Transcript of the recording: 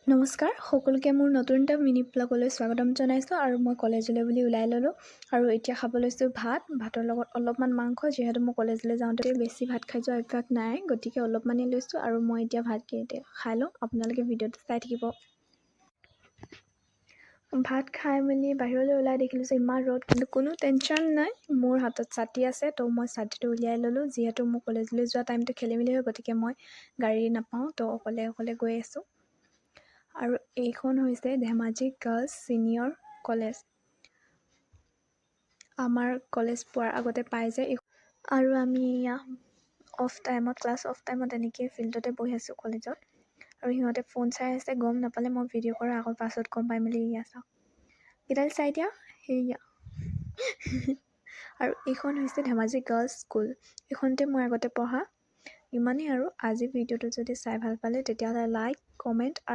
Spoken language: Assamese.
নমস্কাৰ সকলোকে মোৰ নতুন এটা মিনি ব্লগলৈ স্বাগতম জনাইছোঁ আৰু মই কলেজলৈ বুলি ওলাই ল'লোঁ আৰু এতিয়া খাব লৈছোঁ ভাতৰ লগত অলপমান মাংস যিহেতু মই কলেজলৈ যাওঁতে বেছি ভাত খাই যোৱা অভ্যাস নাই গতিকে অলপমানেই লৈছোঁ আৰু মই এতিয়া ভাতকেইটা খাই লওঁ আপোনালোকে ভিডিঅ'টো চাই থাকিব। ভাত খাই মেলি বাহিৰলৈ ওলাই দেখিলোঁ যে ইমান ৰ'দ কিন্তু কোনো টেনশ্যন নাই, মোৰ হাতত ছাতি আছে তো মই ছাতিটো উলিয়াই ল'লোঁ যিহেতু মোৰ কলেজলৈ যোৱা টাইমটো খেলি মেলি হয় গতিকে মই গাড়ী নাপাওঁ তো অকলে গৈ আছোঁ। আৰু এইখন হৈছে ধেমাজি গাৰ্লছ ছিনিয়ৰ কলেজ। আমাৰ কলেজ পোৱাৰ আগতে পাই যায় আৰু আমি ক্লাছ অফ টাইমত এনেকৈ ফিল্ডতে বহি আছোঁ কলেজত আৰু সিহঁতে ফোন চাই আছে, গম নাপালে মই ভিডিঅ' কৰাৰ আগত পাছত গম পাই মেলি চাওঁ কেইডাল চাই দিয়া সেয়া আৰু এইখন হৈছে ধেমাজি গাৰ্লছ স্কুল, এইখনতে মই আগতে পঢ়া। ইমানেই আৰু আজি ভিডিঅ'টো যদি চাই ভাল পালে তেতিয়াহ'লে লাইক, কমেণ্ট আৰু